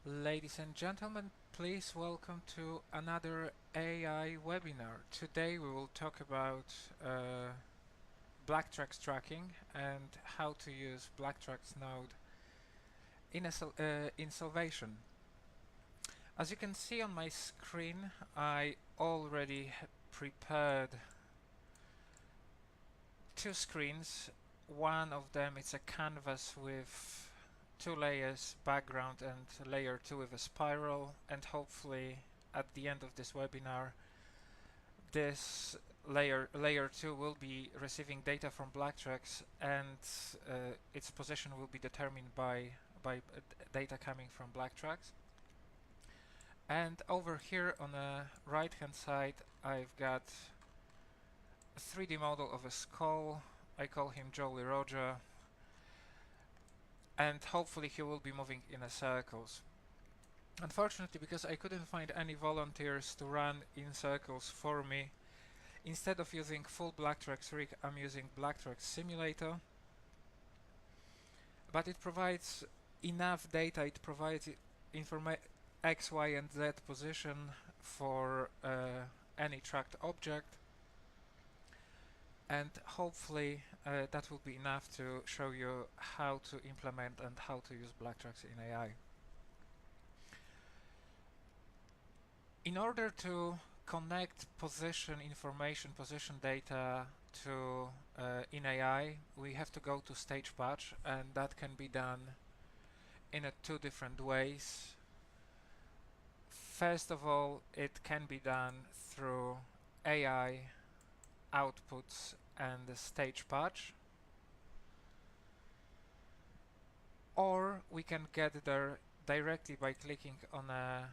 Ladies and gentlemen, please welcome to another AI webinar. Today we will talk about BlackTrax tracking and how to use BlackTrax node in Salvation. As you can see on my screen, I already prepared two screens. One of them is a canvas with two layers, background and layer 2 with a spiral, and hopefully at the end of this webinar this layer 2 will be receiving data from BlackTrax, and its position will be determined by data coming from BlackTrax. And over here on the right hand side I've got a 3D model of a skull. I call him Jolly Roger, and hopefully he will be moving in a circles. Unfortunately, because I couldn't find any volunteers to run in circles for me, instead of using full BlackTrax rig, I'm using BlackTrax simulator. But it provides enough data, it provides X, Y and Z position for any tracked object, and hopefully that will be enough to show you how to implement and how to use BlackTrax in AI. In order to connect position information, position data to in AI, we have to go to stage patch, and that can be done in two different ways. First of all, it can be done through AI outputs and the stage patch, or we can get there directly by clicking on a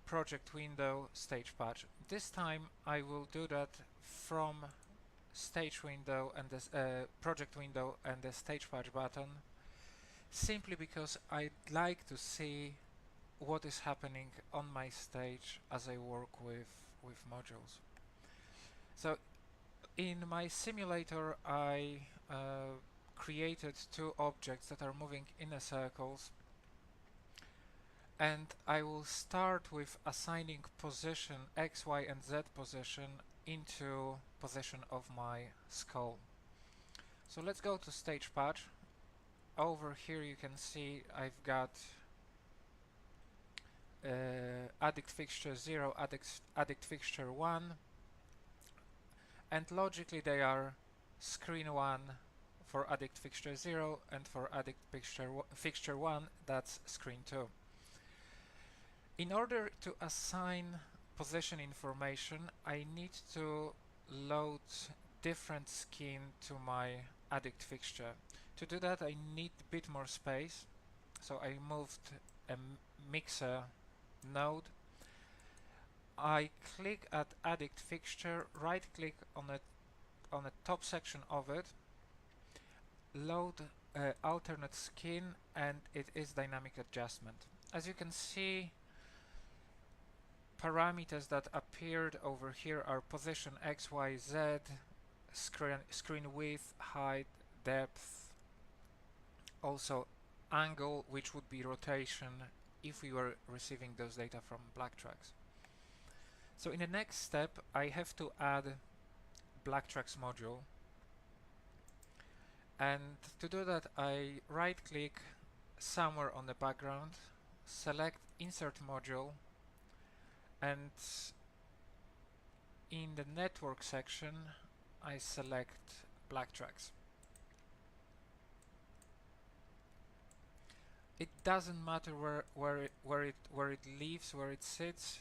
project window, stage patch. This time I will do that from stage window and the project window and the stage patch button, simply because I'd like to see what is happening on my stage as I work with modules. So in my simulator I created two objects that are moving in a circles, and I will start with assigning position X, Y and Z position into position of my skull. So let's go to stage patch. Over here you can see I've got addict fixture 0, addict fixture 1, and logically they are screen 1 for addict fixture 0, and for addict fixture 1 that's screen 2. In order to assign position information, I need to load different skin to my addict fixture. To do that I need a bit more space, so I moved a mixer node. I click at addict fixture, right click on the top section of it, load alternate skin, and it is dynamic adjustment. As you can see, parameters that appeared over here are position X, Y, Z, screen width, height, depth, also angle, which would be rotation if we were receiving those data from BlackTrax. So in the next step I have to add BlackTrax module, and to do that I right click somewhere on the background, select insert module, and in the network section I select BlackTrax. It doesn't matter where it lives, where it sits.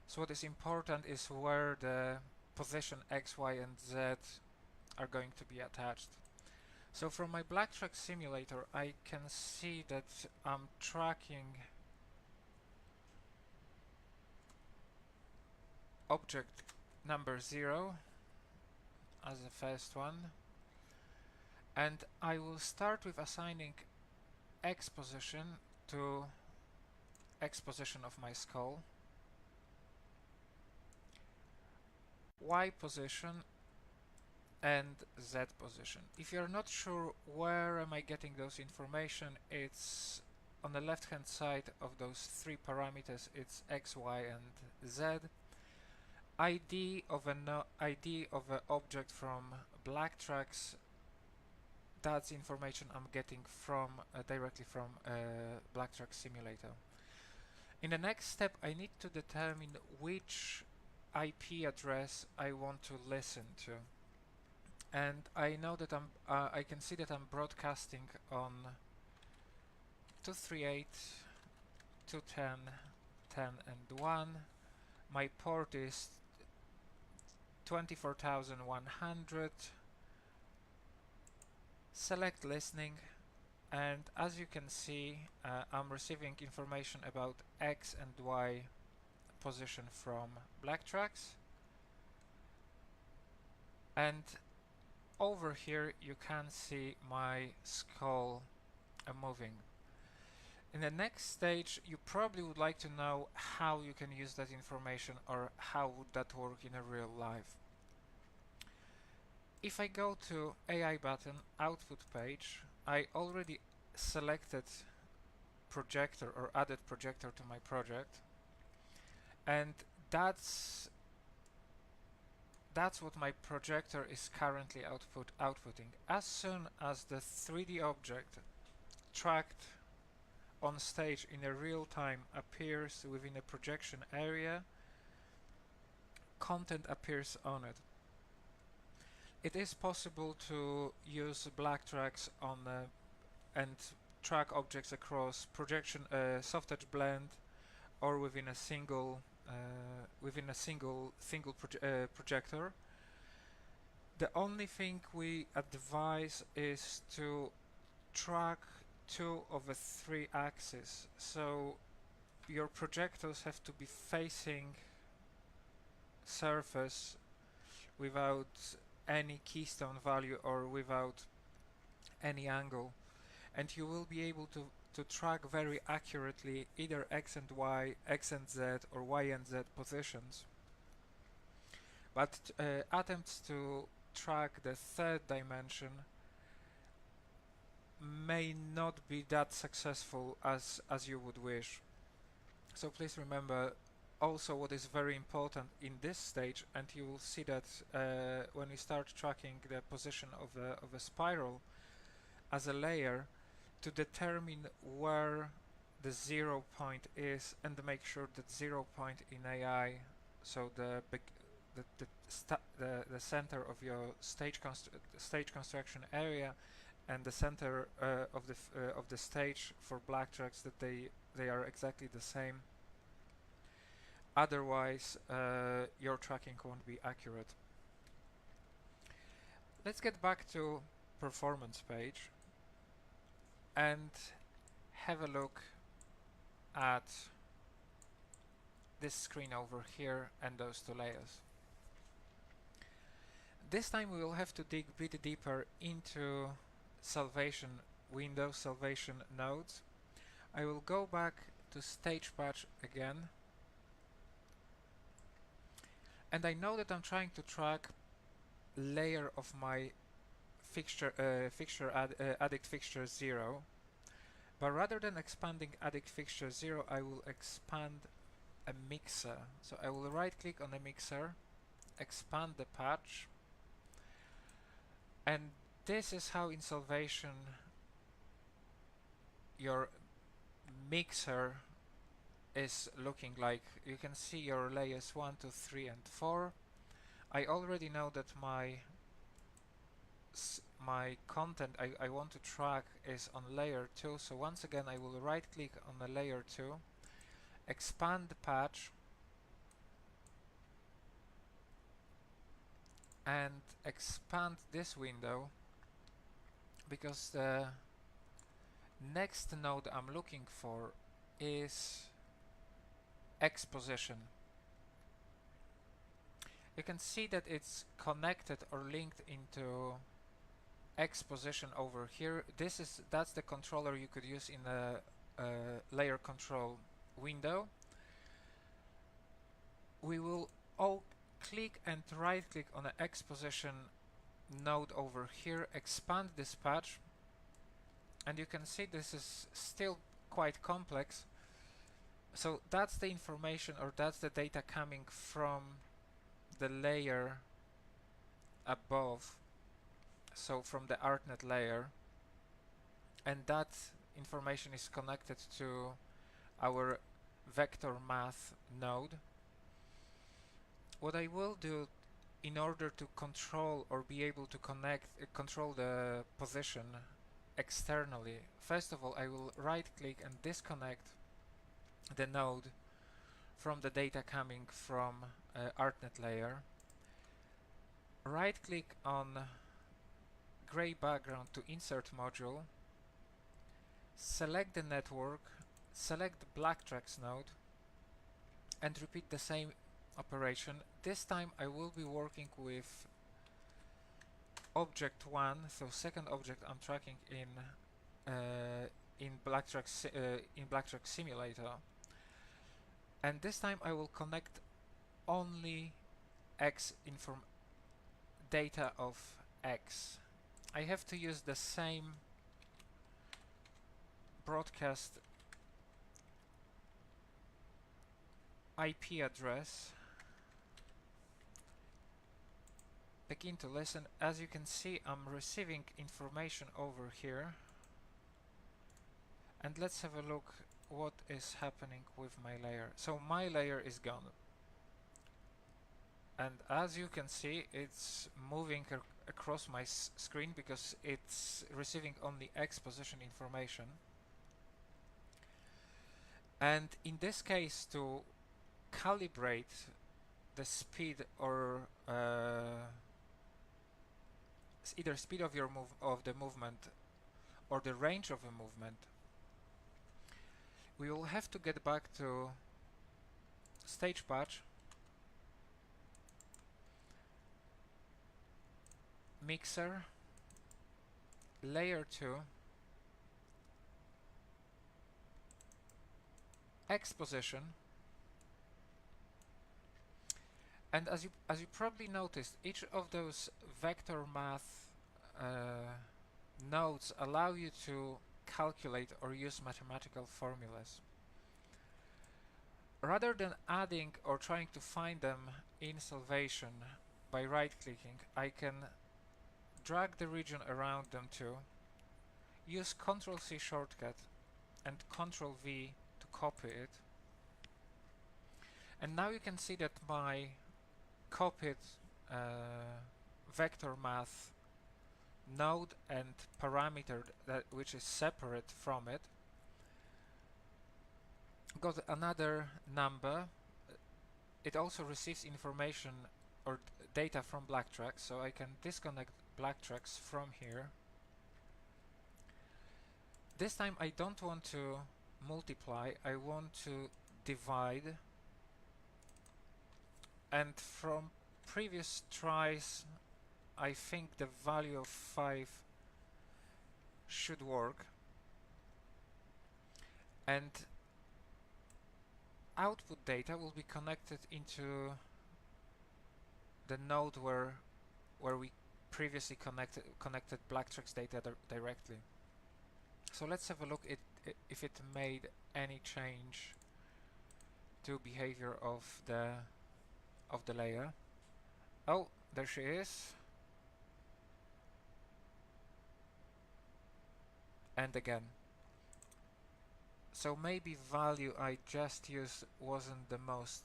So what is important is where the position X, Y and Z are going to be attached. So from my BlackTrax simulator I can see that I'm tracking object number 0 as the first one, and I will start with assigning X position to X position of my skull, Y position and Z position. If you're not sure where am I getting those information, it's on the left hand side of those three parameters, it's x, y, and z. ID of ID of an object from BlackTrax. That's information I'm getting from directly from BlackTrax simulator. In the next step, I need to determine which IP address I want to listen to, and I know that I can see that I'm broadcasting on 238, 210, 10, and 1. My port is 24,100. Select listening, and as you can see, I'm receiving information about X and Y position from BlackTrax, and over here you can see my skull moving. In the next stage, you probably would like to know how you can use that information, or how would that work in a real life. If I go to AI button, output page, I already selected projector or added projector to my project, and that's what my projector is currently outputting. As soon as the 3D object tracked on stage in a real time appears within a projection area, content appears on it. It is possible to use BlackTrax on and track objects across projection, soft edge blend, or within a single projector. The only thing we advise is to track 2 of the 3 axes, so your projectors have to be facing surface without any keystone value or without any angle, and you will be able to track very accurately either X and Y, X and Z, or Y and Z positions. But attempts to track the third dimension may not be that successful as you would wish. So please remember also what is very important in this stage, and you will see that when we start tracking the position of a spiral as a layer, to determine where the 0 point is, and to make sure that 0 point in AI, so the center of your stage construction area and the center of the stage for BlackTrax, that they are exactly the same. Otherwise, your tracking won't be accurate. Let's get back to performance page and have a look at this screen over here and those 2 layers. This time we will have to dig a bit deeper into salvation window, salvation nodes. I will go back to stage patch again, and I know that I'm trying to track layer of my addict fixture 0, but rather than expanding addict fixture 0, I will expand a mixer. So I will right click on a mixer, expand the patch, and this is how in Salvation your mixer is looking like. You can see your layers 1, 2, 3, and 4. I already know that my content I want to track is on layer 2, so once again I will right click on the layer 2, expand the patch, and expand this window, because the next node I'm looking for is X position. You can see that it's connected or linked into X position over here. That's the controller you could use in a layer control window. We will all click and right click on the X position node over here, expand this patch, and you can see this is still quite complex. So that's the information, or that's the data coming from the layer above, so from the ArtNet layer, and that information is connected to our vector math node. What I will do in order to control or be able to control the position externally, first of all I will right click and disconnect the node from the data coming from ArtNet layer. Right click on gray background to insert module, select the network, select the BlackTrax node, and repeat the same operation. This time I will be working with object 1, so second object I'm tracking in BlackTrax simulator, and this time I will connect only X data of X. I have to use the same broadcast IP address. Begin to listen. As you can see, I'm receiving information over here, and let's have a look what is happening with my layer. So my layer is gone, and as you can see, it's moving across my screen because it's receiving only X position information. And in this case, to calibrate the speed or either speed of your the movement or the range of a movement, we will have to get back to stage patch, mixer, layer 2, X position, and as you probably noticed, each of those vector math nodes allow you to calculate or use mathematical formulas. Rather than adding or trying to find them in Salvation by right-clicking, I can drag the region around them too, use Ctrl-C shortcut and Ctrl-V to copy it, and now you can see that my copied vector math node and parameter which is separate from it got another number. It also receives information or data from BlackTrax, so I can disconnect BlackTrax from here. This time I don't want to multiply, I want to divide, and from previous tries I think the value of 5 should work, and output data will be connected into the node where we previously connected BlackTrax data directly. So let's have a look at if it made any change to behavior of the layer. Oh, there she is. And again. So maybe value I just used wasn't the most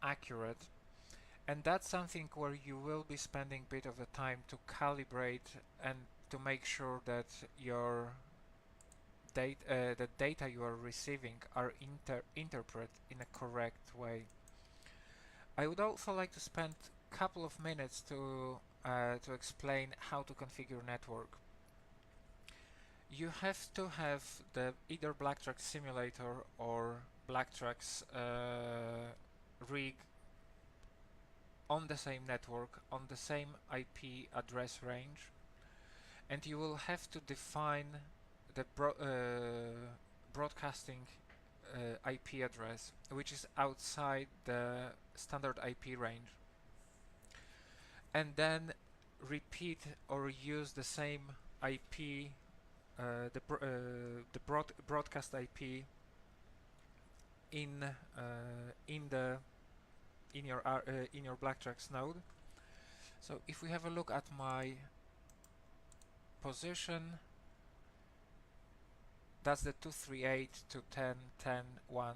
accurate, and that's something where you will be spending a bit of the time to calibrate and to make sure that your the data you are receiving are interpreted in a correct way. I would also like to spend a couple of minutes to explain how to configure network. You have to have the either BlackTrax simulator or BlackTrax rig on the same network, on the same IP address range, and you will have to define the broadcasting IP address, which is outside the standard IP range, and then repeat or use the same IP broadcast IP in your BlackTrax node. So if we have a look at my position, that's the 238.210.10.1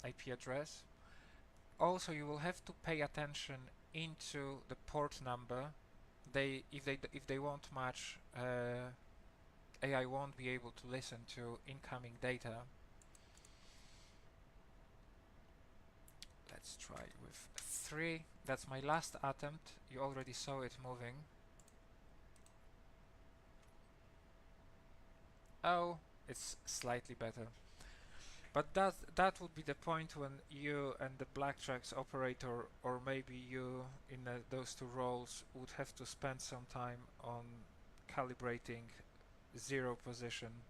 IP address. Also, you will have to pay attention into the port number. If they won't match, AI won't be able to listen to incoming data. Let's try with 3. That's my last attempt. You already saw it moving. Oh, it's slightly better. But that would be the point when you and the BlackTrax operator, or maybe you in those two roles, would have to spend some time on calibrating zero position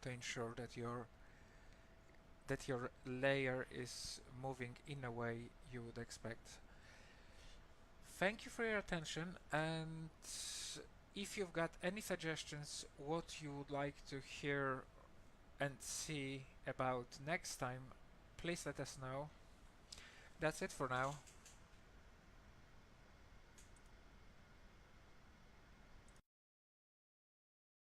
to ensure that your layer is moving in a way you would expect. Thank you for your attention, and if you've got any suggestions what you would like to hear and see about next time, please let us know. That's it for now.